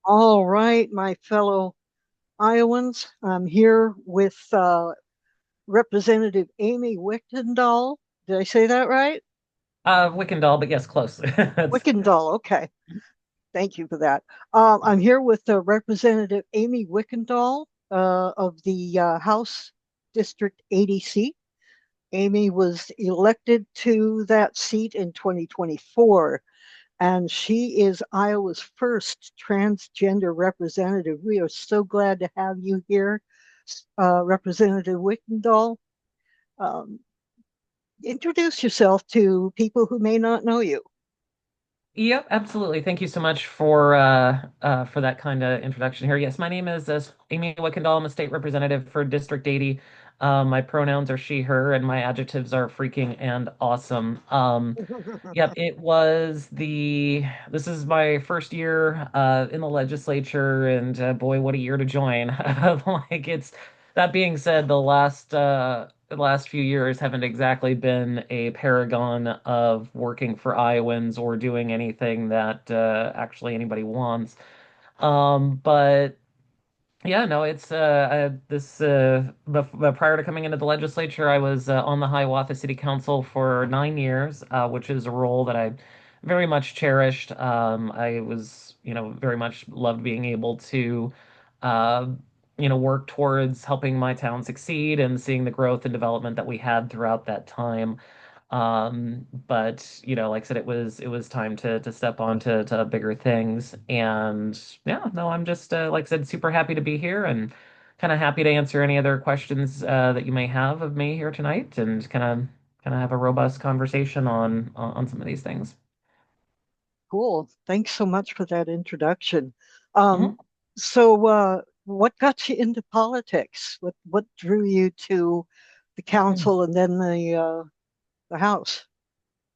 All right, my fellow Iowans, I'm here with Representative Aime Wichtendahl. Did I say that right? Wickendall, but yes, close. It's, Wichtendahl, okay. Thank you for that. I'm here with Representative Aime Wichtendahl of the House District 80 seat. Amy was elected to that seat in 2024, and she is Iowa's first transgender representative. We are so glad to have you here, Representative Wichtendahl. Um, introduce yourself to people who may not know you. yep, absolutely. Thank you so much for that kind of introduction here. Yes, my name is Amy Wickendall. I'm a state representative for District 80. My pronouns are she, her, and my adjectives are freaking and awesome. Yep, this is my first year in the legislature, and boy, what a year to join. Like it's that being said, the last few years haven't exactly been a paragon of working for Iowans or doing anything that actually anybody wants. But yeah, no, it's this but prior to coming into the legislature, I was on the Hiawatha City Council for 9 years, which is a role that I very much cherished. I was, very much loved being able to, uh, work towards helping my town succeed and seeing the growth and development that we had throughout that time. But like I said, it was time to step on to bigger things. And yeah, no, I'm just like I said, super happy to be here and kind of happy to answer any other questions that you may have of me here tonight and kind of have a robust conversation on some of these things. Cool. Thanks so much for that introduction. Mhm. Um, what got you into politics? What drew you to the council and then the House?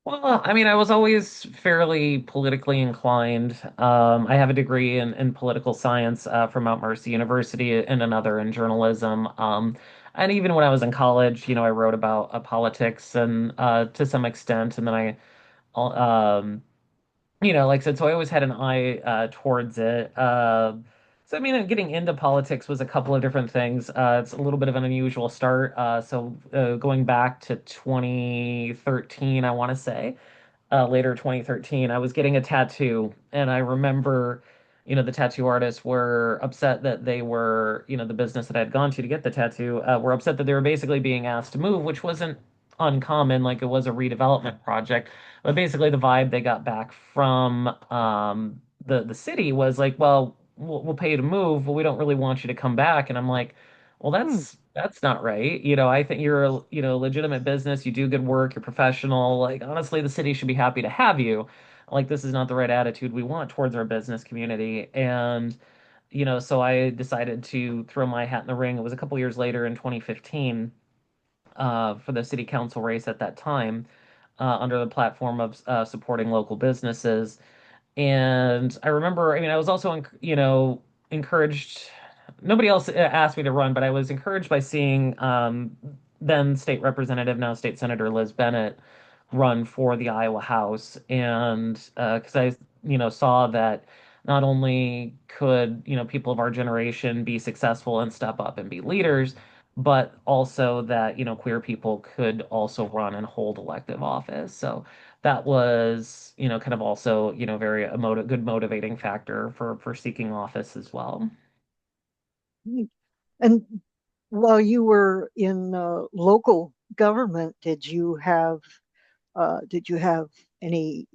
Well, I mean, I was always fairly politically inclined. I have a degree in political science from Mount Mercy University and another in journalism. And even when I was in college, I wrote about politics and to some extent, and then like I said, so I always had an eye towards it. So I mean, getting into politics was a couple of different things. It's a little bit of an unusual start. Going back to 2013, I want to say later 2013, I was getting a tattoo, and I remember, the tattoo artists were upset that they were, the business that I had gone to get the tattoo, were upset that they were basically being asked to move, which wasn't uncommon, like it was a redevelopment project. But basically, the vibe they got back from the city was like, well, we'll pay you to move, but we don't really want you to come back. And I'm like, well, Hmm. that's not right. I think you're a, legitimate business. You do good work. You're professional. Like, honestly, the city should be happy to have you. Like, this is not the right attitude we want towards our business community. And, so I decided to throw my hat in the ring. It was a couple years later in 2015 for the city council race at that time under the platform of supporting local businesses. And I remember, I mean, I was also, encouraged. Nobody else asked me to run, but I was encouraged by seeing then state representative, now state senator Liz Bennett run for the Iowa House. And because I, saw that not only could, people of our generation be successful and step up and be leaders, but also that, queer people could also run and hold elective office. So that was, kind of also, very good motivating factor for seeking office as well. And while you were in local government, did you have any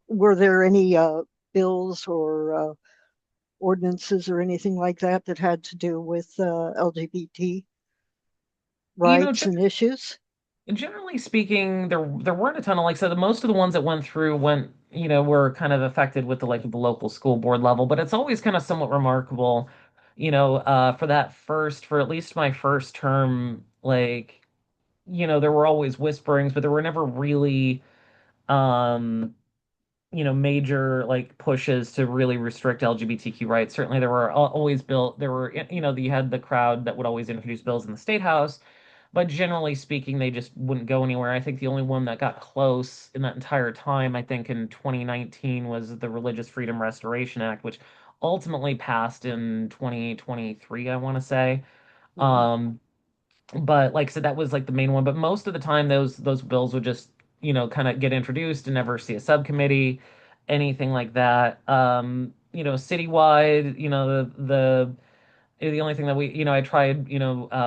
were there any bills or ordinances or anything like that that had to do with LGBT You know, rights and issues? generally speaking, there weren't a ton of like so most of the ones that went through went, were kind of affected with the local school board level, but it's always kind of somewhat remarkable, for at least my first term, like, there were always whisperings, but there were never really um major like pushes to really restrict LGBTQ rights. Certainly there were always you had the crowd that would always introduce bills in the state house. But generally speaking, they just wouldn't go anywhere. I think the only one that got close in that entire time, I think in 2019, was the Religious Freedom Restoration Act, which ultimately passed in 2023, I want to say. Mhm. Um, but like I said, that was like the main one. But most of the time, those bills would just, kind of get introduced and never see a subcommittee, anything like that. Citywide, the only thing that I tried,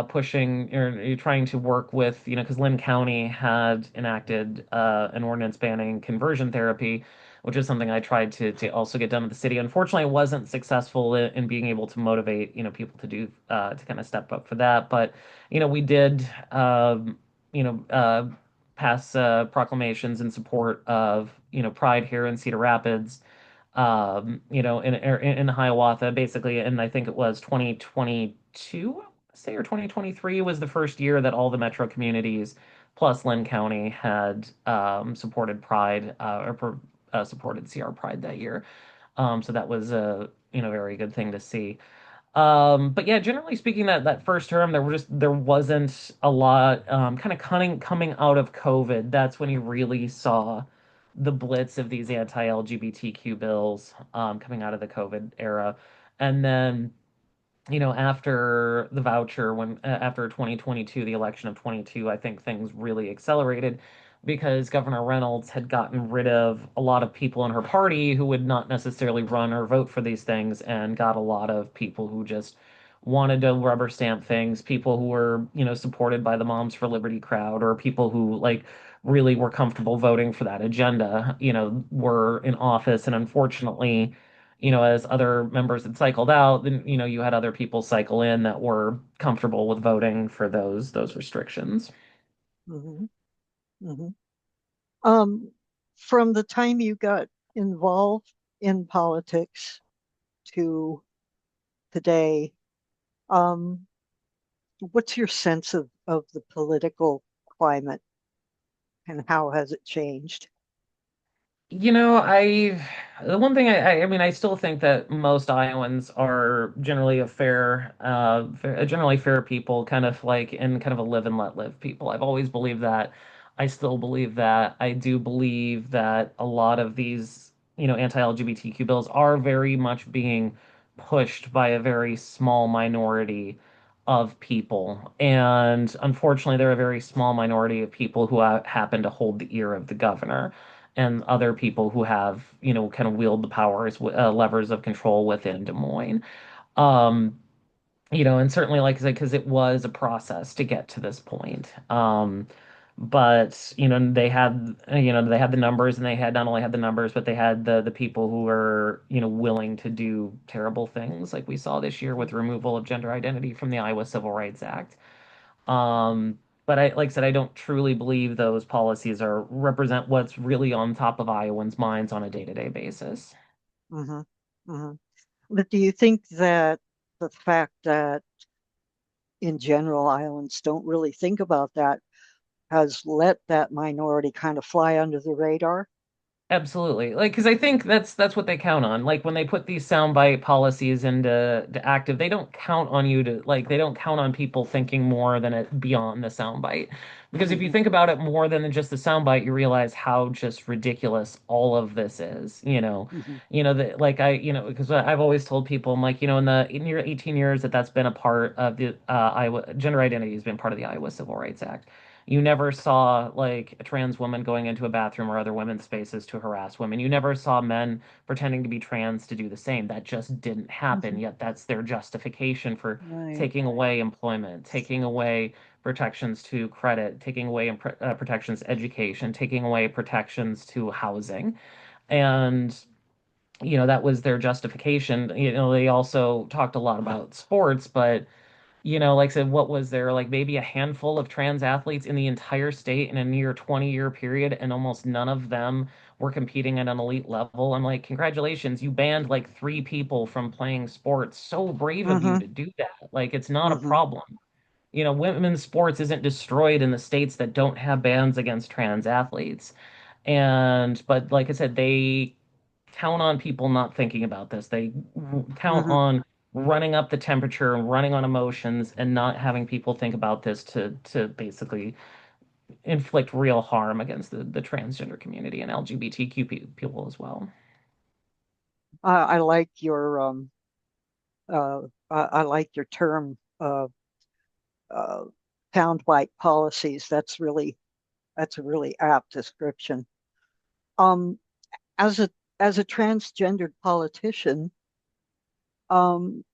pushing or trying to work with, because Lynn County had enacted an ordinance banning conversion therapy, which is something I tried to also get done with the city. Unfortunately, I wasn't successful in being able to motivate, people to do to kind of step up for that. But, we did, you know, uh, pass proclamations in support of, Pride here in Cedar Rapids, in Hiawatha, basically, and I think it was 2022, say, or 2023 was the first year that all the metro communities plus Lynn County had supported Pride supported CR Pride that year. So that was a very good thing to see. But yeah, generally speaking, that first term there wasn't a lot kind of coming out of COVID. That's when you really saw the blitz of these anti-LGBTQ bills coming out of the COVID era. And then, after the voucher, after 2022, the election of 22, I think things really accelerated because Governor Reynolds had gotten rid of a lot of people in her party who would not necessarily run or vote for these things, and got a lot of people who just wanted to rubber stamp things, people who were, supported by the Moms for Liberty crowd, or people who like really were comfortable voting for that agenda, were in office. And unfortunately, as other members had cycled out, then, you had other people cycle in that were comfortable with voting for those restrictions. Mhm. Mhm. Um, from the time you got involved in politics to today, um, what's your sense of the political climate and how has it changed? The one thing I mean, I still think that most Iowans are generally generally fair people, kind of like, and kind of a live and let live people. I've always believed that. I still believe that. I do believe that a lot of these, anti-LGBTQ bills are very much being pushed by a very small minority of people. And unfortunately, there are a very small minority of people who happen to hold the ear of the governor, and other people who have, kind of wield the powers, levers of control within Des Moines. Um, and certainly, like I said, because it was a process to get to this point. But they had the numbers, and they had not only had the numbers, but they had the people who were, willing to do terrible things, like we saw this year with removal of gender identity from the Iowa Civil Rights Act. Um, but like I said, I don't truly believe those policies are represent what's really on top of Iowans' minds on a day-to-day basis. Hmm. Hmm. But do you think that the fact that in general Iowans don't really think about that has let that minority kind of fly under the radar? Absolutely. Like, because I think that's what they count on. Like when they put these soundbite policies into active, they don't count on you to like they don't count on people thinking more than it beyond the soundbite. Because if you Hmm. think about it more than just the soundbite, you realize how just ridiculous all of this is. Hmm. That like because I've always told people, I'm like, in your 18 years that's been a part of the Iowa gender identity has been part of the Iowa Civil Rights Act. You never saw like a trans woman going into a bathroom or other women's spaces to harass women. You never saw men pretending to be trans to do the same. That just didn't happen. Hmm. Yet that's their justification for Right. taking away employment, taking away protections to credit, taking away protections to education, taking away protections to housing. And that was their justification. They also talked a lot about sports, but like I said, what was there? Like maybe a handful of trans athletes in the entire state in a near 20-year period, and almost none of them were competing at an elite level. I'm like, congratulations, you banned like three people from playing sports. So brave of you Hmm. to do that. Like, it's not a Hmm. problem. Women's sports isn't destroyed in the states that don't have bans against trans athletes. But like I said, they count on people not thinking about this. They count Hmm. on running up the temperature and running on emotions and not having people think about this to basically inflict real harm against the transgender community and LGBTQ people as well. I like your I like your term uh, pound white policies. That's a really apt description. Um, as a transgendered politician, um,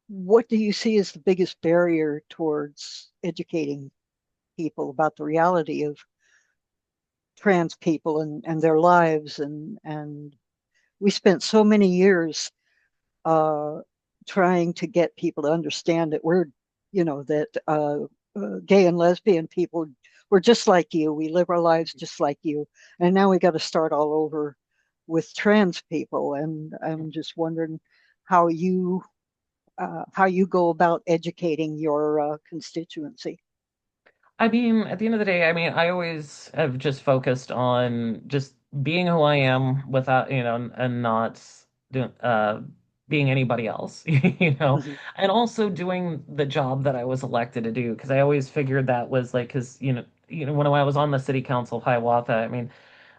what do you see as the biggest barrier towards educating people about the reality of trans people and their lives and we spent so many years uh, trying to get people to understand that gay and lesbian people we're just like you. We live our lives just like you, and now we got to start all over with trans people. And I'm just wondering how how you go about educating your constituency. I mean, at the end of the day, I mean, I always have just focused on just being who I am without, and not doing, being anybody else, Mhm. and also doing the job that I was elected to do. Because I always figured that was like, because, when I was on the city council of Hiawatha, I mean,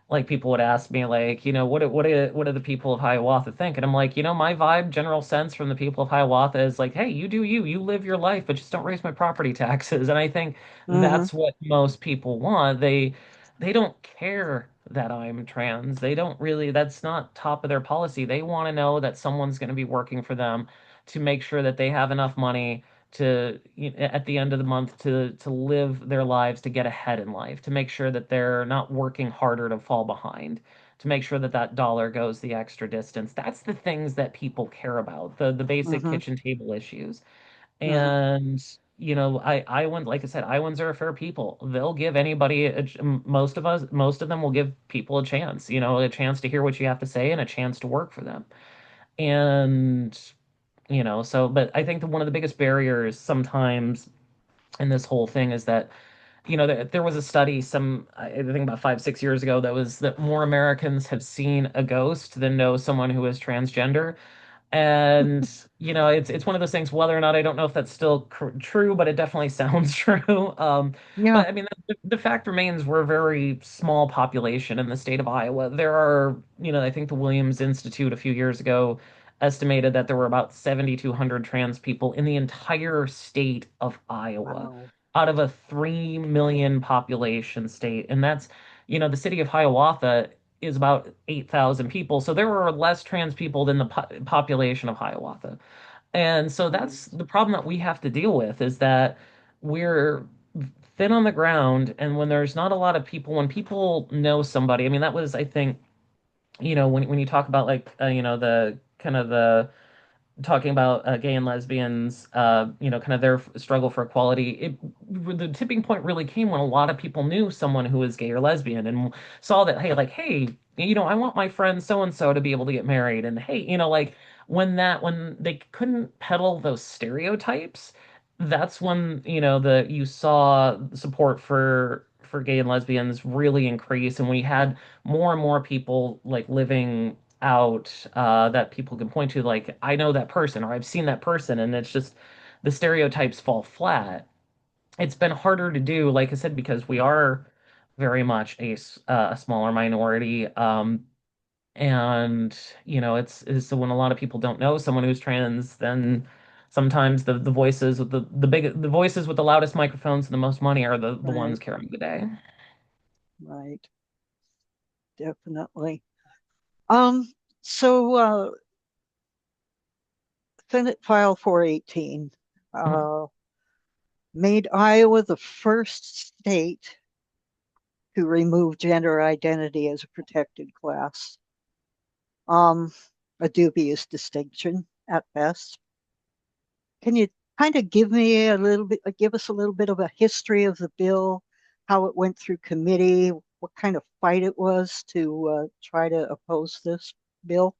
like people would ask me like, what do the people of Hiawatha think? And I'm like, my vibe, general sense from the people of Hiawatha is like, hey, you do you, you live your life, but just don't raise my property taxes. And I think Mhm. that's what most people want. They don't care that I'm trans. They don't really, that's not top of their policy. They want to know that someone's going to be working for them to make sure that they have enough money to at the end of the month to live their lives, to get ahead in life, to make sure that they're not working harder to fall behind, to make sure that that dollar goes the extra distance. That's the things that people care about, the basic Mhm. kitchen table issues. Mhm. And Iowans, like I said, Iowans are a fair people. They'll give anybody most of them will give people a chance to hear what you have to say and a chance to work for them. And but I think that one of the biggest barriers sometimes in this whole thing is that, there was a study I think about 5, 6 years ago, that was that more Americans have seen a ghost than know someone who is transgender. And it's one of those things. Whether or not, I don't know if that's still true, but it definitely sounds true. Yeah. But I mean, the fact remains, we're a very small population in the state of Iowa. There are, I think the Williams Institute a few years ago estimated that there were about 7,200 trans people in the entire state of Iowa, Wow. out of a 3 million population state. And that's, the city of Hiawatha is about 8,000 people. So there were less trans people than the population of Hiawatha. And so Mhm. that's the problem that we have to deal with, is that we're thin on the ground. And when there's not a lot of people, when people know somebody, I mean, that was, I think, when you talk about like, the kind of the talking about gay and lesbians, kind of their struggle for equality. The tipping point really came when a lot of people knew someone who was gay or lesbian and saw that, hey, like, hey, I want my friend so and so to be able to get married, and hey, like when they couldn't peddle those stereotypes, that's when the you saw support for gay and lesbians really increase, and we had more and more people like living out, that people can point to, like, I know that person or I've seen that person, and it's just the stereotypes fall flat. It's been harder to do, like I said, because we are very much a smaller minority. And it's so when a lot of people don't know someone who's trans, then sometimes the voices with the voices with the loudest microphones and the most money are the ones Right. carrying the day. Right. Definitely. Um, so Senate File 418 Mhm. uh, made Iowa the first state to remove gender identity as a protected class. Um, a dubious distinction at best. Can you kind of give us a little bit of a history of the bill, how it went through committee, what kind of fight it was to try to oppose this bill?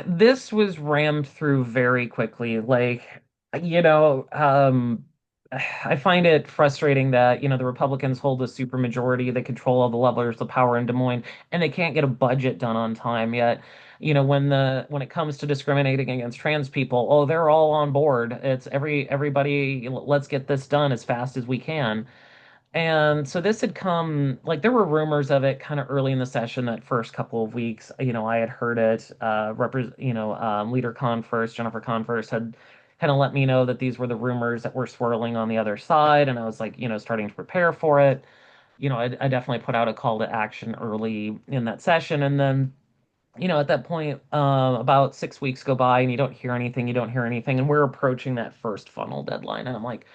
This was rammed through very quickly. Like, you know, um, I find it frustrating that, the Republicans hold a supermajority, they control all the levers of power in Des Moines, and they can't get a budget done on time yet. When it comes to discriminating against trans people, oh, they're all on board. It's everybody, let's get this done as fast as we can. And so this had come, like, there were rumors of it kind of early in the session, that first couple of weeks. I had heard it. Leader Converse, Jennifer Converse, had kind of let me know that these were the rumors that were swirling on the other side. And I was like, starting to prepare for it. I definitely put out a call to action early in that session. And then, at that point, about 6 weeks go by and you don't hear anything. And we're approaching that first funnel deadline. And I'm like,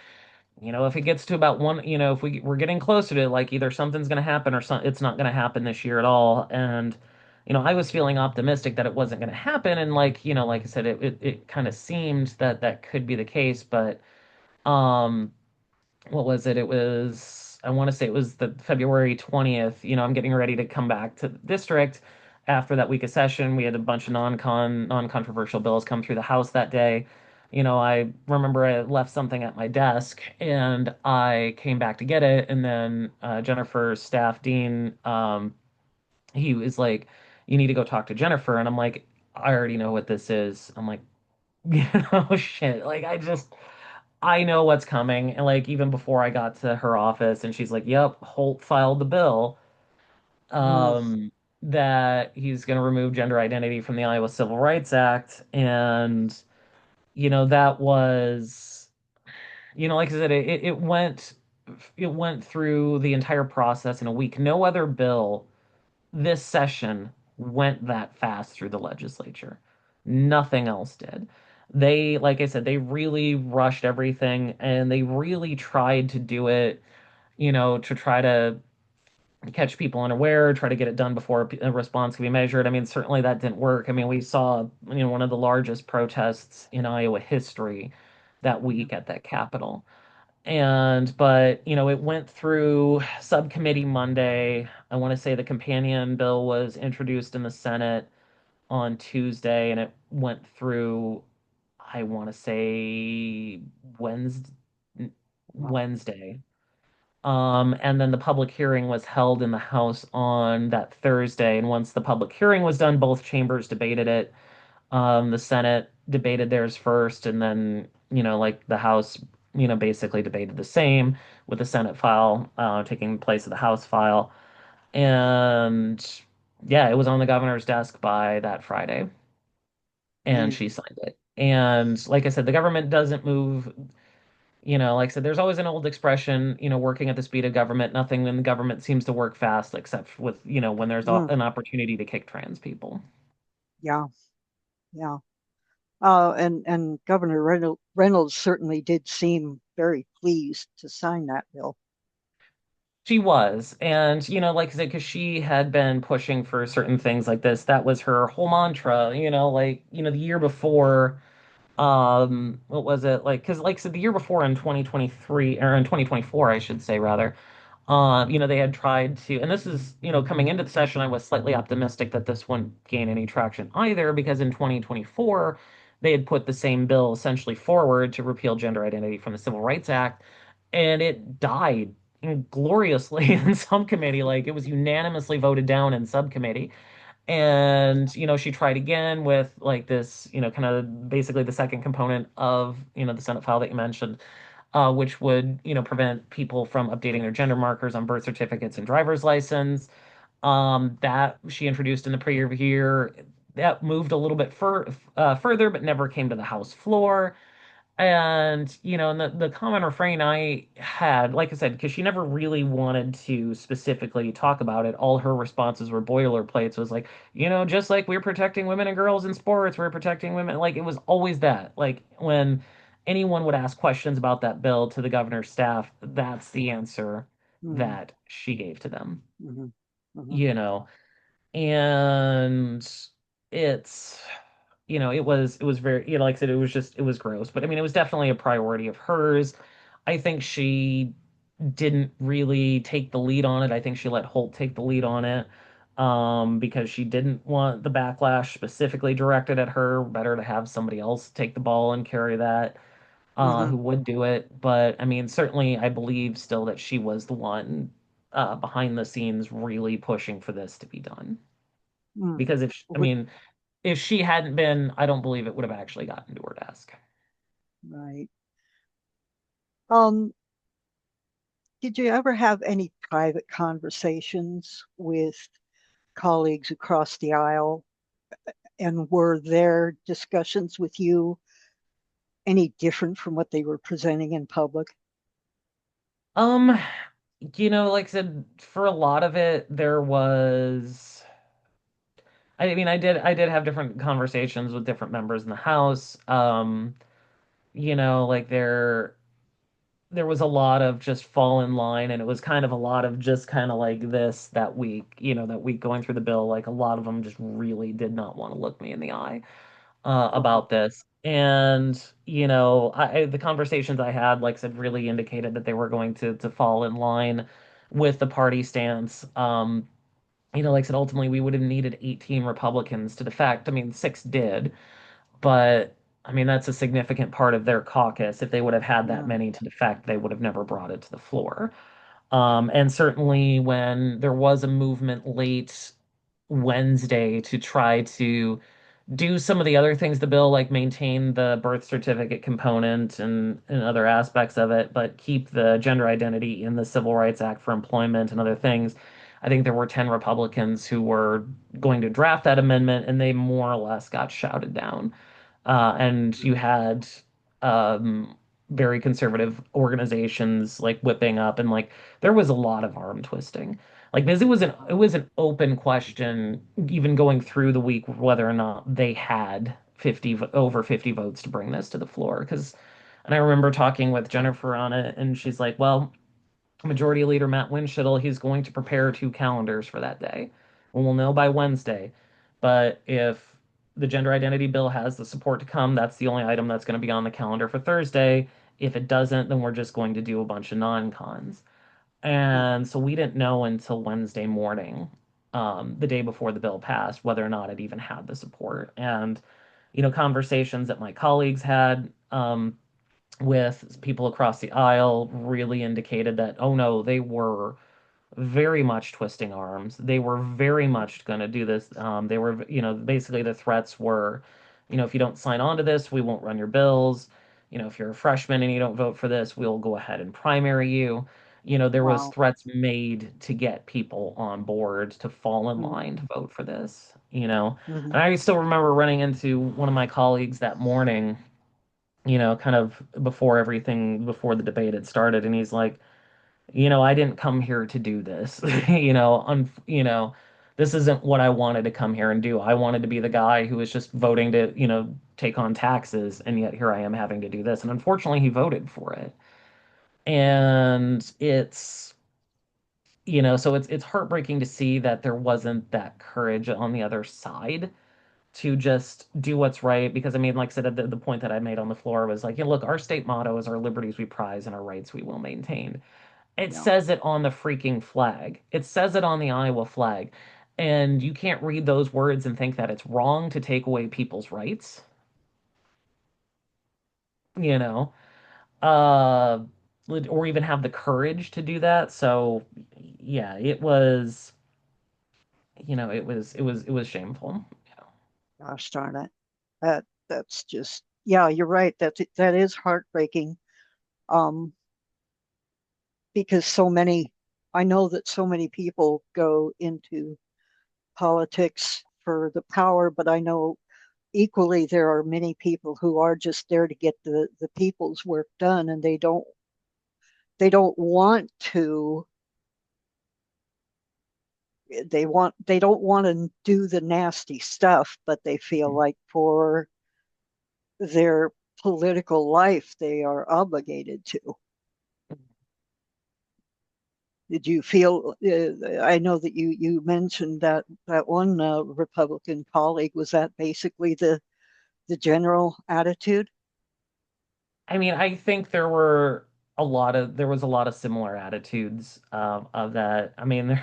if it gets to about one, if we're getting closer to it, like either something's going to happen or it's not going to happen this year at all. And, I was feeling optimistic that it wasn't going to happen. And like I said, it kind of seemed that that could be the case. But, um, what was it? I want to say it was the February 20th. I'm getting ready to come back to the district after that week of session. We had a bunch of non-controversial bills come through the House that day. I remember I left something at my desk and I came back to get it. And then Jennifer's staff dean, he was like, "You need to go talk to Jennifer." And I'm like, "I already know what this is." I'm like, shit. Like, I know what's coming. And like even before I got to her office, and she's like, "Yep, Holt filed the bill Mm, um that he's going to remove gender identity from the Iowa Civil Rights Act." And that was, like I said, it went through the entire process in a week. No other bill this session went that fast through the legislature. Nothing else did. Like I said, they really rushed everything and they really tried to do it, to try to catch people unaware, try to get it done before a response can be measured. I mean, certainly that didn't work. I mean, we saw, one of the largest protests in Iowa history that week at that Capitol. But, it went through subcommittee Monday. I want to say the companion bill was introduced in the Senate on Tuesday, and it went through, I want to say Wednesday. wow. Wednesday. And then the public hearing was held in the House on that Thursday. And once the public hearing was done, both chambers debated it. The Senate debated theirs first, and then, like the House, basically debated the same, with the Senate file taking place of the House file. And yeah, it was on the governor's desk by that Friday, and Mm, she signed it. And like I said, the government doesn't move. Like I said, there's always an old expression, working at the speed of government. Nothing in the government seems to work fast, except with, when there's mm, an opportunity to kick trans people. yeah, yeah. And Governor Reynolds certainly did seem very pleased to sign that bill. She was. And, like I said, because she had been pushing for certain things like this. That was her whole mantra, the year before, what was it? Like, because, like I said, the year before in 2023, or in 2024, I should say, rather, they had tried to, and this is, coming into the session, I was slightly optimistic that this wouldn't gain any traction either, because in 2024, they had put the same bill essentially forward to repeal gender identity from the Civil Rights Act, and it died gloriously in subcommittee. Like, it was unanimously voted down in subcommittee. And, she tried again with like this, kind of basically the second component of, the Senate file that you mentioned, which would, prevent people from updating their gender markers on birth certificates and driver's license. That she introduced in the previous year. That moved a little bit further, but never came to the House floor. And, and the common refrain I had, like I said, because she never really wanted to specifically talk about it, all her responses were boilerplates. Was like, just like we're protecting women and girls in sports, we're protecting women. Like, it was always that. Like, when anyone would ask questions about that bill to the governor's staff, that's the answer Mm, that she gave to them, mhm, mhm, you know. And it's, it was very, like I said, it was gross. But I mean, it was definitely a priority of hers. I think she didn't really take the lead on it. I think she let Holt take the lead on it, because she didn't want the backlash specifically directed at her. Better to have somebody else take the ball and carry that. Hmm. who would do it. But I mean, certainly, I believe still that she was the one behind the scenes really pushing for this to be done. Mm. Because I Would mean, if she hadn't been, I don't believe it would have actually gotten to her desk. right. Um, did you ever have any private conversations with colleagues across the aisle? And were their discussions with you any different from what they were presenting in public? Um, like I said, for a lot of it, there was. I mean, I did have different conversations with different members in the House. Like there was a lot of just fall in line, and it was kind of a lot of just kind of like this that week, that week going through the bill, like a lot of them just really did not want to look me in the eye Uh-huh. about this. And, the conversations I had, like I said, really indicated that they were going to fall in line with the party stance. Like I said, ultimately we would have needed 18 Republicans to defect. I mean, six did, but I mean, that's a significant part of their caucus. If they would have had that Yeah. many to defect, they would have never brought it to the floor. And certainly when there was a movement late Wednesday to try to do some of the other things the bill, like maintain the birth certificate component and other aspects of it, but keep the gender identity in the Civil Rights Act for employment and other things. I think there were 10 Republicans who were going to draft that amendment, and they more or less got shouted down. And you had um, very conservative organizations like whipping up, and like there was a lot of arm twisting. Like because it was an open question even going through the week whether or not they had 50 votes to bring this to the floor. And I remember talking with Jennifer on it, and she's like, "Well, Majority Leader Matt Winchell, he's going to prepare two calendars for that day. And we'll know by Wednesday. But if the gender identity bill has the support to come, that's the only item that's going to be on the calendar for Thursday. If it doesn't, then we're just going to do a bunch of non-cons." Huh. And so we didn't know until Wednesday morning, the day before the bill passed, whether or not it even had the support. And, conversations that my colleagues had, with people across the aisle really indicated that, oh no, they were very much twisting arms. They were very much going to do this. They were, basically the threats were, if you don't sign on to this, we won't run your bills. If you're a freshman and you don't vote for this, we'll go ahead and primary you. There was Wow. threats made to get people on board to fall in Mm-hmm. line to vote for this, Mm-hmm. And I still remember running into one of my colleagues that morning, kind of before the debate had started, and he's like, I didn't come here to do this. This isn't what I wanted to come here and do. I wanted to be the guy who was just voting to, take on taxes, and yet here I am having to do this. And unfortunately, he voted for it. And so it's heartbreaking to see that there wasn't that courage on the other side to just do what's right. Because I mean, like I said, the point that I made on the floor was like, look, our state motto is our liberties we prize and our rights we will maintain. It Yeah. says it on the freaking flag. It says it on the Iowa flag. And you can't read those words and think that it's wrong to take away people's rights, you know, uh, or even have the courage to do that. So, yeah, it was shameful. Gosh darn it. That's just yeah, you're right. That is heartbreaking. Um, because so many I know that so many people go into politics for the power, but I know equally there are many people who are just there to get the people's work done, and they don't want to they don't want to do the nasty stuff, but they feel like for their political life they are obligated to. Did you feel? I know that you mentioned that one Republican colleague. Was that basically the general attitude? I mean, I think there was a lot of similar attitudes of that. I mean,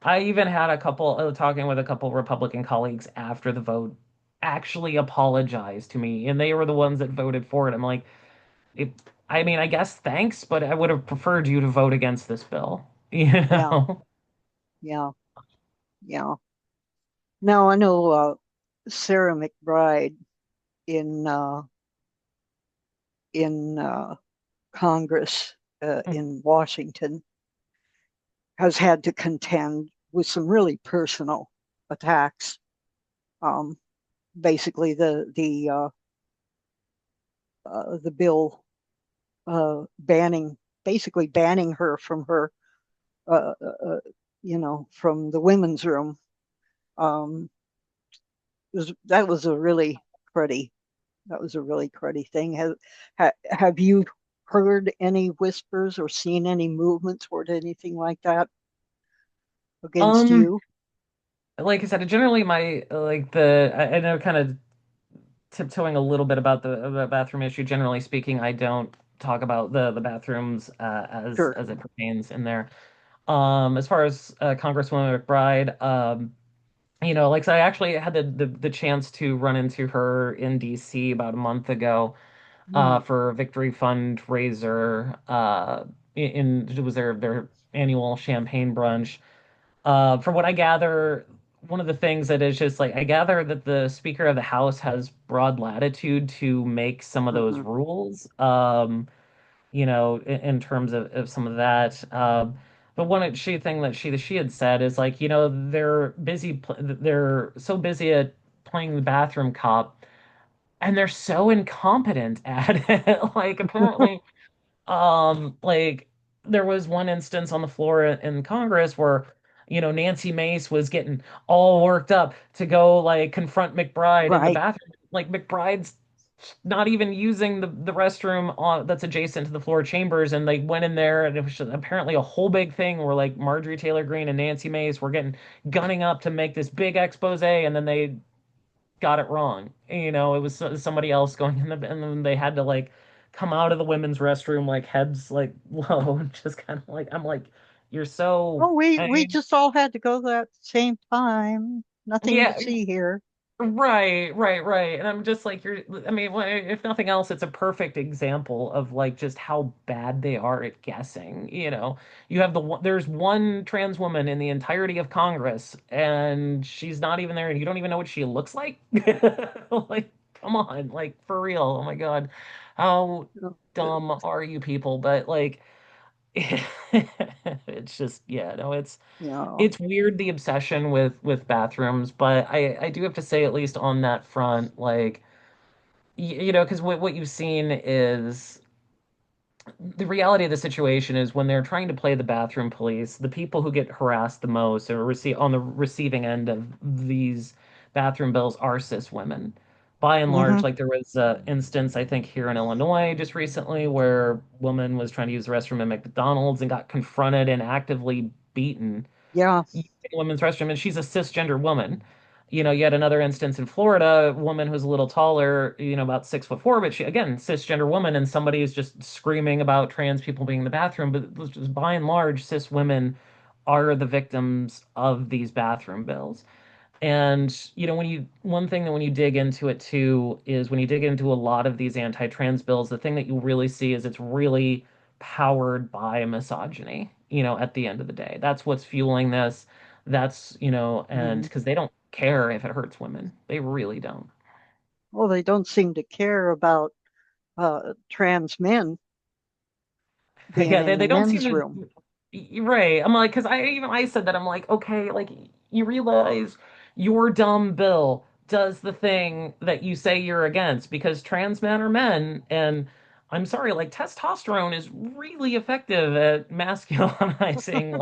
I even had a couple talking with a couple Republican colleagues after the vote actually apologized to me, and they were the ones that voted for it. I'm like, it, I mean, I guess thanks, but I would have preferred you to vote against this bill, Yeah, yeah, yeah. Now I know Sarah McBride in Congress in Washington has had to contend with some really personal attacks. Um, Basically, the bill banning basically banning her from her uh, uh, uh, from the women's room. Um, that was a really cruddy that was a really cruddy thing. Have you heard any whispers or seen any movement toward anything like that against Um, you? like I said, generally my like the I know kind of tiptoeing a little bit about the bathroom issue. Generally speaking, I don't talk about the bathrooms Sure. as it pertains in there. As far as Congresswoman McBride, like so I actually had the chance to run into her in DC about a month ago Mm, for a victory fundraiser. It was their annual champagne brunch. From what I gather, one of the things that is just like I gather that the Speaker of the House has broad latitude to make some of those hmm. rules. In terms of some of that. But one she thing that she had said is like, they're so busy at playing the bathroom cop, and they're so incompetent at it. Like apparently, like there was one instance on the floor in Congress where, Nancy Mace was getting all worked up to go like confront McBride in the Right. bathroom. Like McBride's not even using the restroom that's adjacent to the floor chambers, and they went in there, and it was just apparently a whole big thing where like Marjorie Taylor Greene and Nancy Mace were getting gunning up to make this big expose, and then they got it wrong. It was somebody else going in and then they had to like come out of the women's restroom like heads like low, and just kind of like I'm like, you're so Oh, we I, just all had to go there at the same time. Nothing to yeah. see here. Right, right, right. And I'm just like, I mean, if nothing else, it's a perfect example of like just how bad they are at guessing. You have there's one trans woman in the entirety of Congress, and she's not even there, and you don't even know what she looks like. Like, come on, like for real. Oh my God. How Uh, dumb are you people? But like, it's just, yeah, no, You know, it's weird the obsession with bathrooms, but I do have to say at least on that front, like because what you've seen is the reality of the situation is when they're trying to play the bathroom police, the people who get harassed the most or receive on the receiving end of these bathroom bills are cis women. By and hmm. large, like there was an instance, I think, here in Illinois just recently where a woman was trying to use the restroom at McDonald's and got confronted and actively beaten Yeah. using a women's restroom, and she's a cisgender woman. Yet another instance in Florida, a woman who's a little taller, about 6'4", but she again cisgender woman, and somebody is just screaming about trans people being in the bathroom. But just by and large, cis women are the victims of these bathroom bills. And one thing that when you dig into it too is when you dig into a lot of these anti-trans bills, the thing that you really see is it's really powered by misogyny, at the end of the day. That's what's fueling this. And Hmm. because they don't care if it hurts women. They really don't. Well, they don't seem to care about trans men being Yeah, they, in the they don't seem men's to. room. You're right. I'm like, because I said that I'm like, okay, like you realize your dumb bill does the thing that you say you're against because trans men are men, and I'm sorry, like testosterone is really effective at masculinizing,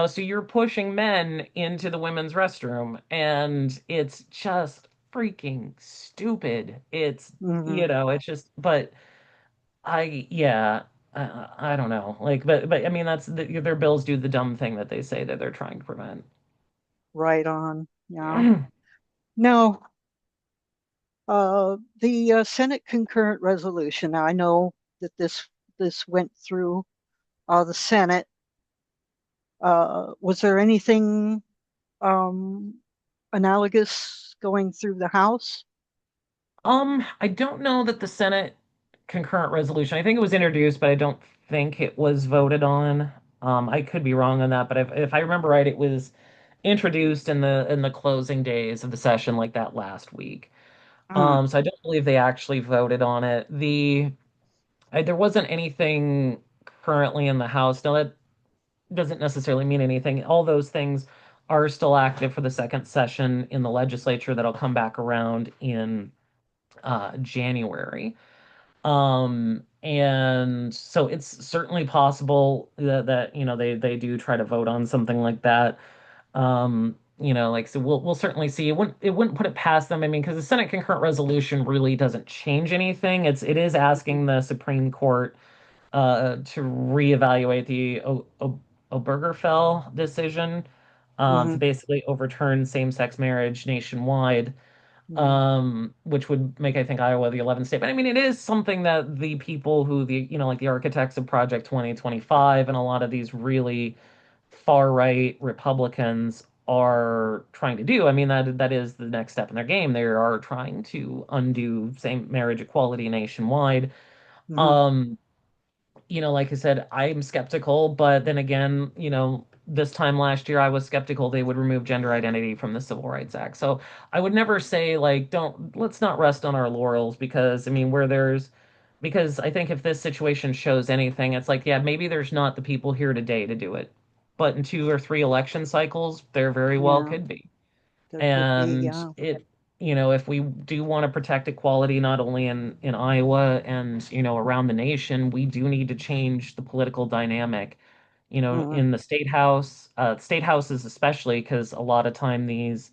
so you're pushing men into the women's restroom, and it's just freaking stupid. Hmm. It's just, but. Yeah, I don't know. Like, but I mean, their bills do the dumb thing that they say that they're trying to prevent. Right on. Yeah. No, the Senate concurrent resolution. Now, I know that this went through the Senate. Was there anything um, analogous going through the House? I don't know that the Senate. concurrent resolution. I think it was introduced, but I don't think it was voted on. I could be wrong on that, but if I remember right, it was introduced in the closing days of the session like that last week. Mm, So I don't believe they actually voted on it. There wasn't anything currently in the House. Now that doesn't necessarily mean anything. All those things are still active for the second session in the legislature that'll come back around in January. And so it's certainly possible that they do try to vote on something like that. Like so we'll certainly see. It wouldn't put it past them. I mean, because the Senate concurrent resolution really doesn't change anything. It is mhm, asking the Supreme Court to reevaluate the Obergefell decision, to mhm, basically overturn same-sex marriage nationwide, mhm. which would make, I think, Iowa the 11th state. But I mean, it is something that the people who like the architects of Project 2025 and a lot of these really far-right Republicans are trying to do. I mean, that is the next step in their game. They are trying to undo same marriage equality nationwide. Mhm. Um, like I said, I'm skeptical, but then again, this time last year I was skeptical they would remove gender identity from the Civil Rights Act. So I would never say like let's not rest on our laurels because I mean because I think if this situation shows anything, it's like, yeah, maybe there's not the people here today to do it. But in 2 or 3 election cycles, there very well Yeah, could be. there could be. And Yeah. if we do want to protect equality, not only in Iowa and, around the nation, we do need to change the political dynamic, Mhm. in the state houses especially, because a lot of time these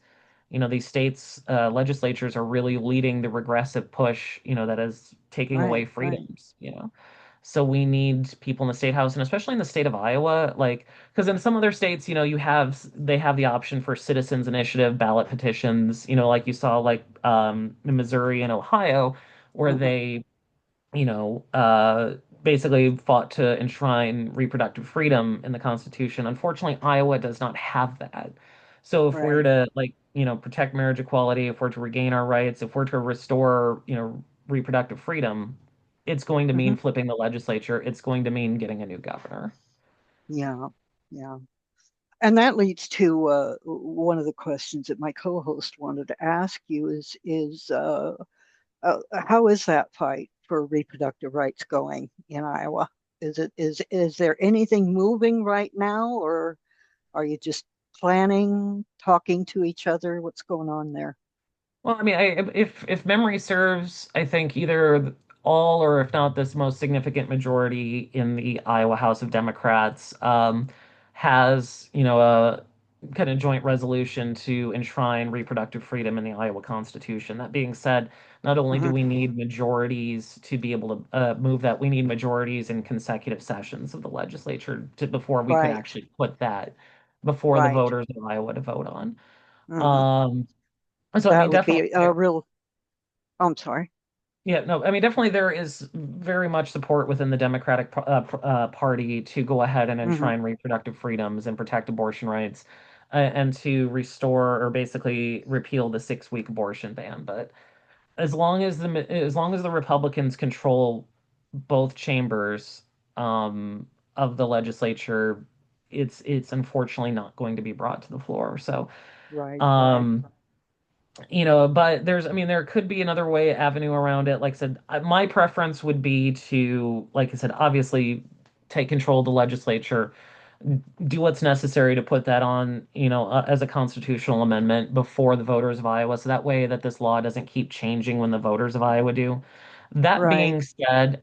states, legislatures are really leading the regressive push, that is taking away Right. Right. freedoms. So we need people in the state house, and especially in the state of Iowa, like, because in some other states, they have the option for citizens initiative ballot petitions, like you saw, like in Missouri and Ohio, where Mhm. they basically fought to enshrine reproductive freedom in the Constitution. Unfortunately, Iowa does not have that. So if we're Right. to protect marriage equality, if we're to regain our rights, if we're to restore, reproductive freedom, it's going to mean Mhm. flipping the legislature. It's going to mean getting a new governor. Yeah. Yeah. And that leads to one of the questions that my co-host wanted to ask you is how is that fight for reproductive rights going in Iowa? Is there anything moving right now, or are you just planning, talking to each other? What's going on there? Well, I mean, if memory serves, I think either all or if not this most significant majority in the Iowa House of Democrats has, a kind of joint resolution to enshrine reproductive freedom in the Iowa Constitution. That being said, not only do Hmm. we need majorities to be able to move that, we need majorities in consecutive sessions of the legislature before we could Right, actually put that before the right. voters of Iowa to vote on. Hmm. Um, so I That mean, would definitely, be a real, oh, I'm sorry. yeah, no, I mean, definitely there is very much support within the Democratic Party to go ahead and Hmm. enshrine reproductive freedoms and protect abortion rights, and to restore or basically repeal the 6-week abortion ban. But as long as the Republicans control both chambers of the legislature, it's unfortunately not going to be brought to the floor. So. Right, right. Um, but I mean, there could be another avenue around it. Like I said, my preference would be to, like I said, obviously take control of the legislature, do what's necessary to put that on, as a constitutional amendment before the voters of Iowa, so that way that this law doesn't keep changing when the voters of Iowa do. That Right. being said,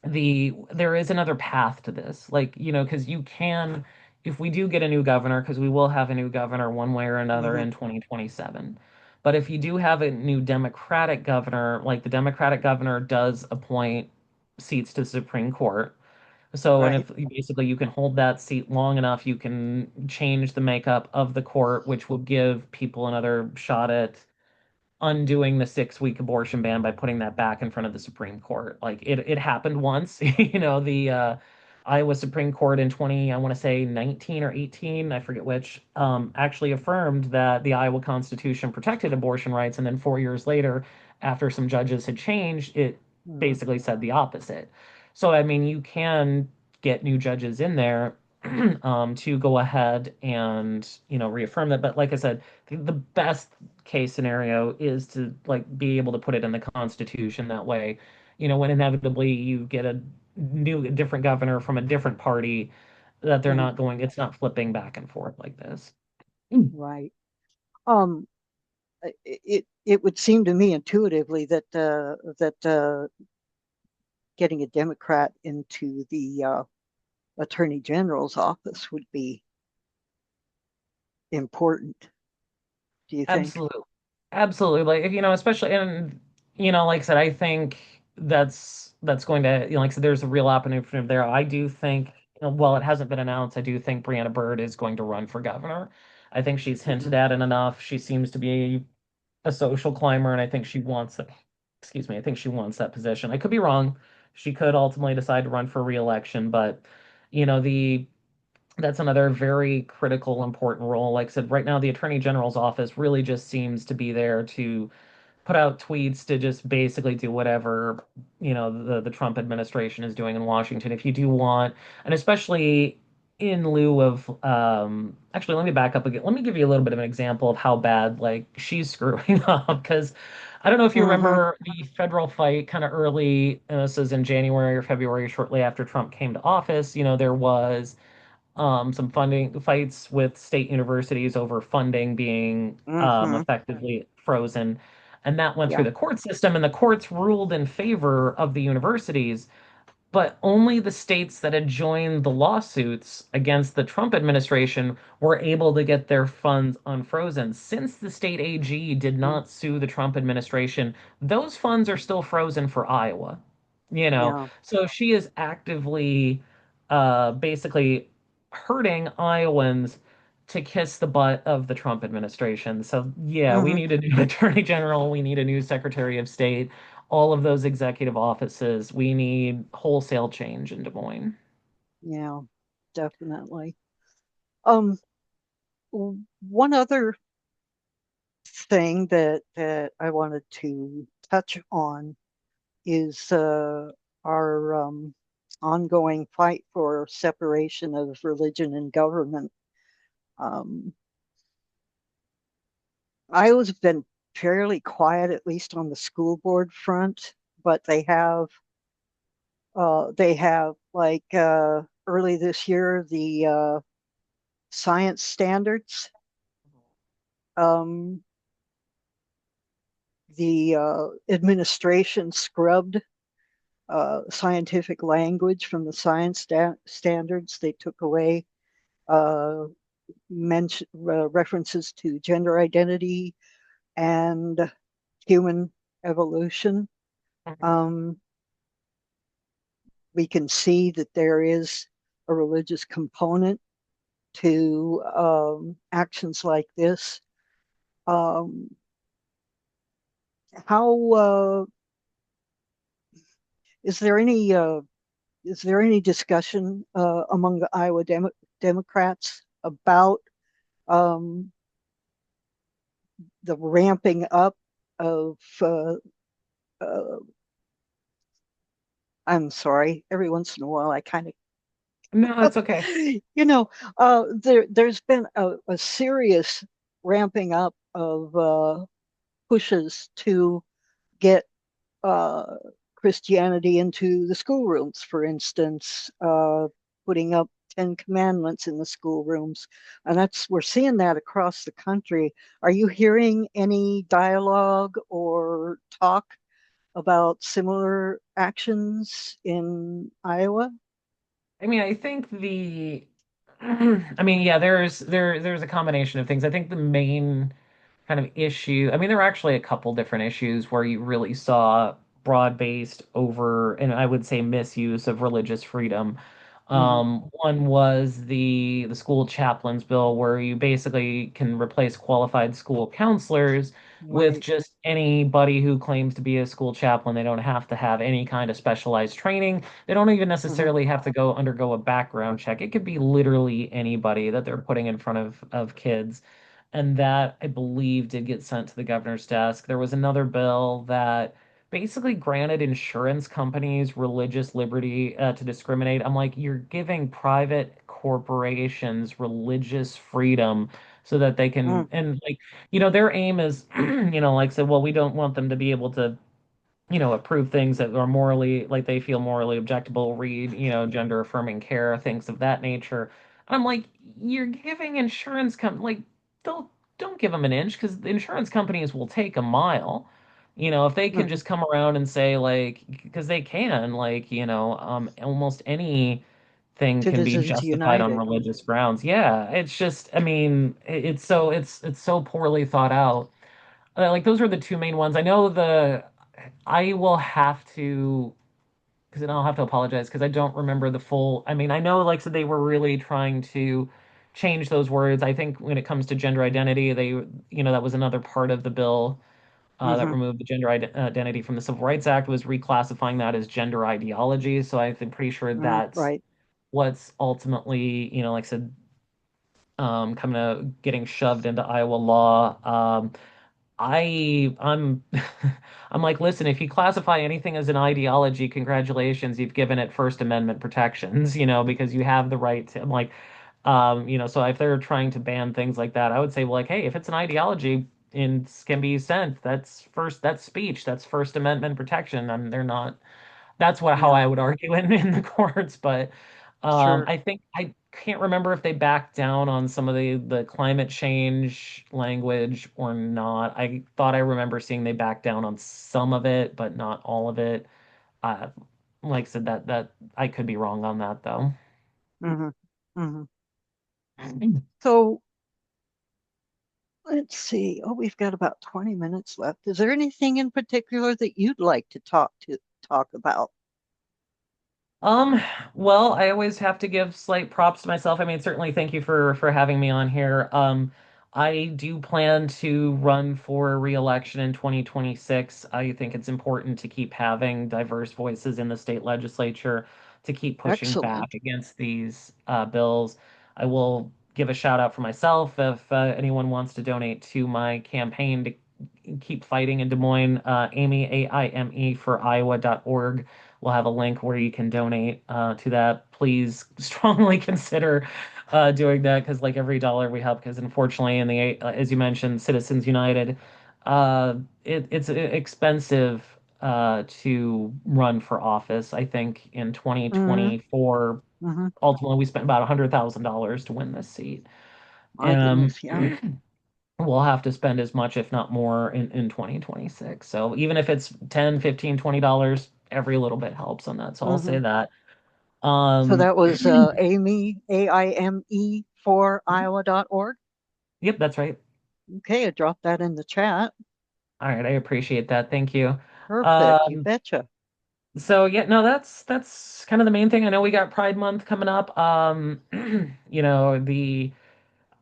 there is another path to this, like, because you can, if we do get a new governor, because we will have a new governor one way or another Hmm. in 2027. But if you do have a new Democratic governor, like the Democratic governor does appoint seats to the Supreme Court. So, and Right. if basically you can hold that seat long enough, you can change the makeup of the court, which will give people another shot at undoing the 6-week abortion ban by putting that back in front of the Supreme Court. Like it happened once, the Iowa Supreme Court in 20, I want to say 19 or 18, I forget which, actually affirmed that the Iowa Constitution protected abortion rights, and then 4 years later, after some judges had changed, it mhm, basically said the opposite. So, I mean, you can get new judges in there to go ahead and, reaffirm that. But like I said, the best case scenario is to like be able to put it in the Constitution that way. When inevitably you get a different governor from a different party, that mhm, it's not flipping back and forth like this. right. Um, it would seem to me intuitively that getting a Democrat into the Attorney General's office would be important. Do you think? Absolutely. Absolutely. Like, especially and like I said, I think that's going to, like I said, there's a real opportunity there. I do think, while it hasn't been announced, I do think Brianna Byrd is going to run for governor. I think she's Hmm. hinted at it enough. She seems to be a social climber, and I think she wants that, excuse me, I think she wants that position. I could be wrong. She could ultimately decide to run for re-election, but the that's another very critical, important role. Like I said, right now, the Attorney General's office really just seems to be there to put out tweets to just basically do whatever, the Trump administration is doing in Washington. If you do want, and especially in lieu of, actually, let me back up again. Let me give you a little bit of an example of how bad, like, she's screwing up. Because I don't know if you Hmm. remember the federal fight kind of early, this is in January or February, shortly after Trump came to office. There was some funding fights with state universities over funding being Hmm. effectively frozen. And that went through Yeah. the court system, and the courts ruled in favor of the universities, but only the states that had joined the lawsuits against the Trump administration were able to get their funds unfrozen. Since the state AG did Mm. not sue the Trump administration, those funds are still frozen for Iowa. Yeah. So she is actively basically hurting Iowans to kiss the butt of the Trump administration. So yeah, we Hmm. need a new attorney general, we need a new secretary of state, all of those executive offices. We need wholesale change in Des Moines. Yeah. Definitely. Um, One other thing that I wanted to touch on is our ongoing fight for separation of religion and government. Um, Iowa's been fairly quiet, at least on the school board front, but they have like early this year the science standards. Um, the administration scrubbed scientific language from the science standards. They took away uh, references to gender identity and human evolution. Mhm. Um, we can see that there is a religious component to actions like this. Um, how is there any discussion among the Iowa Democrats about um, the ramping up of uh, I'm sorry, every once in a while I kind No, of it's okay. there's been a serious ramping up of pushes to get uh, Christianity into the schoolrooms, for instance, putting up Ten Commandments in the schoolrooms. And we're seeing that across the country. Are you hearing any dialogue or talk about similar actions in Iowa? I mean, I think I mean, yeah, there's a combination of things. I think the main kind of issue, I mean, there were actually a couple different issues where you really saw broad-based over, and I would say misuse of religious freedom. Hmm. One was the school chaplains bill, where you basically can replace qualified school counselors with Right. just anybody who claims to be a school chaplain. They don't have to have any kind of specialized training. They don't even Hmm. necessarily have to go undergo a background check. It could be literally anybody that they're putting in front of kids. And that, I believe, did get sent to the governor's desk. There was another bill that basically granted insurance companies religious liberty to discriminate. I'm like, you're giving private corporations religious freedom so that they can, Mm. and like, their aim is, like said, well, we don't want them to be able to approve things that are morally, like they feel morally objectable, read, gender affirming care, things of that nature. I'm like, you're giving insurance like, don't give them an inch because the insurance companies will take a mile. If they can Hmm. just come around and say like, because they can, like, almost anything can be Citizens justified on United. religious grounds. Yeah, it's just, I mean, it's so poorly thought out. Like those are the two main ones. I will have to, because then I'll have to apologize because I don't remember the full. I mean, I know, like, so they were really trying to change those words. I think when it comes to gender identity, that was another part of the bill that Hmm. removed the gender identity from the Civil Rights Act, was reclassifying that as gender ideology. So I'm pretty sure Mm, that's right. what's ultimately, like I said, coming to getting shoved into Iowa law. I'm I'm like, listen, if you classify anything as an ideology, congratulations, you've given it First Amendment protections, because you have the right to. I'm like, so if they're trying to ban things like that, I would say, well, like, hey, if it's an ideology and can be sent, that's speech, that's First Amendment protection, and they're not. That's how Yeah, I would argue in the courts, but sure. I think I can't remember if they backed down on some of the climate change language or not. I thought I remember seeing they backed down on some of it, but not all of it. Uh, like I said, that I could be wrong on that though. Hmm. Hmm. So let's see. Oh, we've got about 20 minutes left. Is there anything in particular that you'd like to talk about? Um, well, I always have to give slight props to myself. I mean, certainly thank you for having me on here. I do plan to run for re-election in 2026. I think it's important to keep having diverse voices in the state legislature to keep pushing back Excellent. against these bills. I will give a shout out for myself if anyone wants to donate to my campaign to keep fighting in Des Moines. Aime for Iowa.org. We'll have a link where you can donate to that. Please strongly consider doing that because, like, every dollar we help, because unfortunately, as you mentioned, Citizens United, it's expensive to run for office. I think in Hmm. 2024, Hmm. ultimately, we spent about $100,000 to win this seat. My goodness, yeah. We'll have to spend as much, if not more, in 2026. So even if it's 10, 15, $20, every little bit helps on that. So I'll Hmm. say that. So Um, that was Amy, AIME for Iowa.org. yep, that's right. Okay, I dropped that in the chat. All right, I appreciate that. Thank you. Perfect. You Um, betcha. so yeah, no, that's kind of the main thing. I know we got Pride Month coming up. The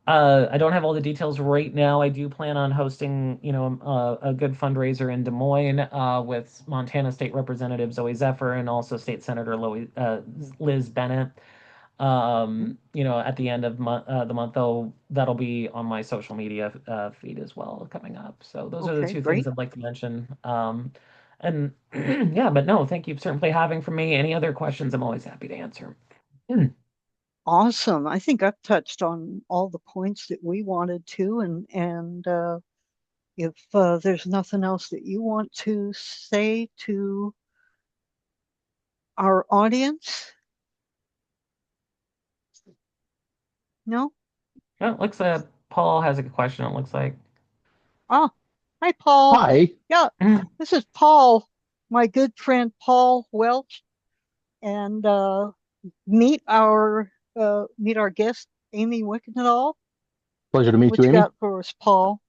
I don't have all the details right now. I do plan on hosting, a good fundraiser in Des Moines with Montana State Representative Zoe Zephyr and also State Senator Liz Bennett. At the end of the month, though, that'll be on my social media feed as well coming up. So those are the Okay, two things great. I'd like to mention. And yeah, but no, thank you certainly having for me. Any other questions, I'm always happy to answer. Awesome. I think I've touched on all the points that we wanted to, and if there's nothing else that you want to say to our audience, no? Oh, it looks Paul has a question, it looks like. Ah, hi, Paul. Hi, Yeah, this is Paul, my good friend Paul Welch, and meet our guest Amy Wichtendahl. pleasure to meet you, What you Amy. got for us, Paul?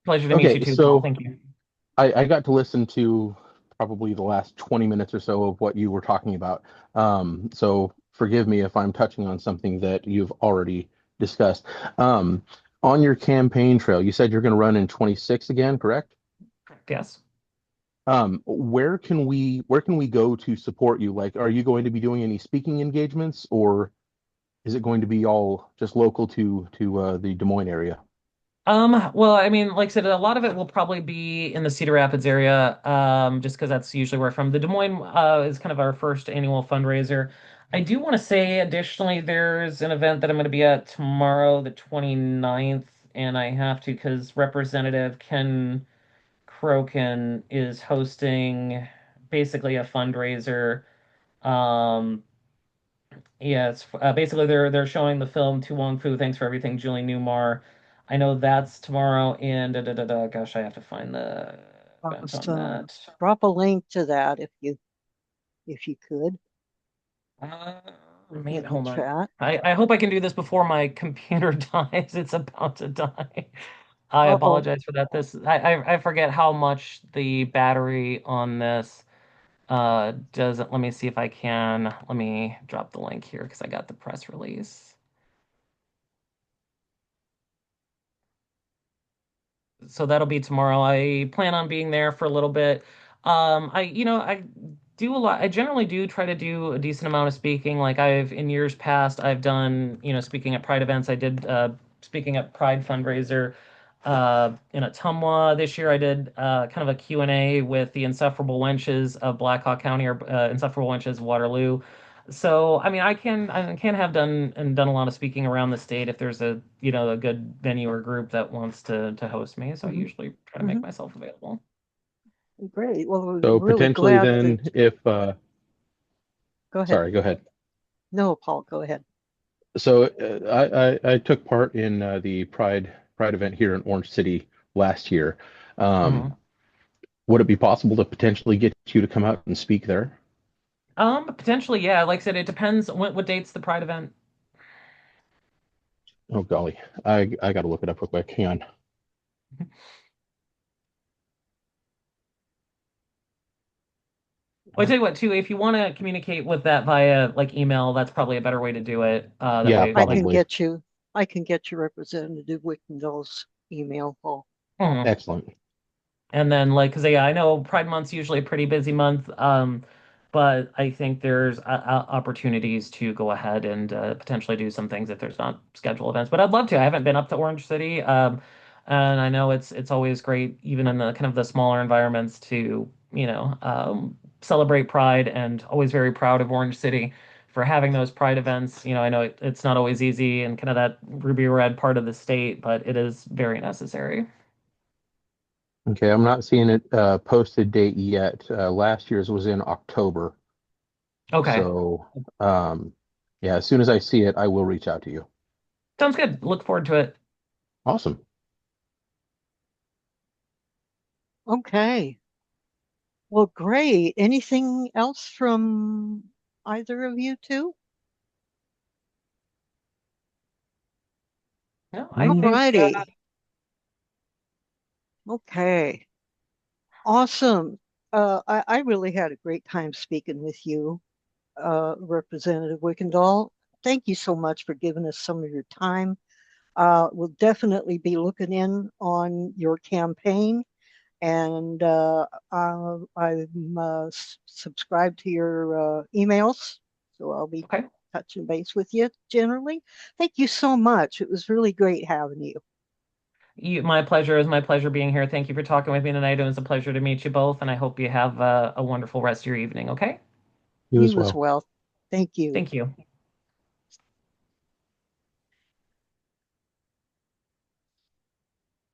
Pleasure to meet you Okay, too, Paul. so Thank you. I got to listen to probably the last 20 minutes or so of what you were talking about. So forgive me if I'm touching on something that you've already discussed. Um, on your campaign trail, you said you're going to run in 26 again, correct? Yes. Where can we go to support you? Like, are you going to be doing any speaking engagements, or is it going to be all just local to the Des Moines area? Well, I mean, like I said, a lot of it will probably be in the Cedar Rapids area, just because that's usually where I'm from. The Des Moines, is kind of our first annual fundraiser. I do want to say, additionally, there's an event that I'm going to be at tomorrow, the 29th, and I have to because Representative Ken Crokin is hosting basically a fundraiser. Um, yeah, it's basically they're showing the film To Wong Fu, Thanks for Everything, Julie Newmar. I know that's tomorrow, and gosh, I have to find the event on Awesome. that. Drop a link to that if you could Uh, man, in the hold on. chat. I hope I can do this before my computer dies. It's about to die. I Uh-oh. apologize for that. I forget how much the battery on this doesn't. Let me see if I can. Let me drop the link here because I got the press release. So that'll be tomorrow. I plan on being there for a little bit. I do a lot. I generally do try to do a decent amount of speaking. Like in years past, I've done, speaking at Pride events. I did, speaking at Pride fundraiser, in Ottumwa this year. I did, kind of a Q&A with the Insufferable Wenches of Blackhawk County, or Insufferable Wenches of Waterloo. So, I mean, I can have done a lot of speaking around the state if there's a good venue or group that wants to host me. So I Hmm. usually try to make Hmm. myself available. Great. Well, we're So really potentially glad that. then, if Go ahead. sorry, go ahead. No, Paul, go ahead. So I took part in the Pride event here in Orange City last year. Um, Hmm. would it be possible to potentially get you to come out and speak there? Potentially, yeah. Like I said, it depends. What date's the Pride event? Oh golly, I got to look it up real quick. Hang on. Well, I tell you what, too, if you want to communicate with that via like email, that's probably a better way to do it. That Yeah, way, I like, can probably. get you. I can get you Representative Wichtendahl's email, Paul. mhm. Excellent. And then, like, because yeah, I know Pride Month's usually a pretty busy month, but I think there's opportunities to go ahead and potentially do some things if there's not scheduled events. But I'd love to. I haven't been up to Orange City, and I know it's always great, even in the kind of the smaller environments, to celebrate Pride, and always very proud of Orange City for having those Pride events. I know it's not always easy and kind of that ruby red part of the state, but it is very necessary. Okay, I'm not seeing it posted date yet. Last year's was in October. Okay. So, yeah, as soon as I see it, I will reach out to you. Sounds good. Look forward to it. Awesome. Okay. Well, great. Anything else from either of you two? No, I All Mm, think righty. Okay. Awesome. I really had a great time speaking with you, Representative Wickendall. Thank you so much for giving us some of your time. We'll definitely be looking in on your campaign, and I'm subscribed to your emails, so I'll be okay. touching base with you generally. Thank you so much. It was really great having you. My pleasure. Is my pleasure being here. Thank you for talking with me tonight. It was a pleasure to meet you both, and I hope you have a wonderful rest of your evening. Okay. you as You as well. well. Thank you. Thank you.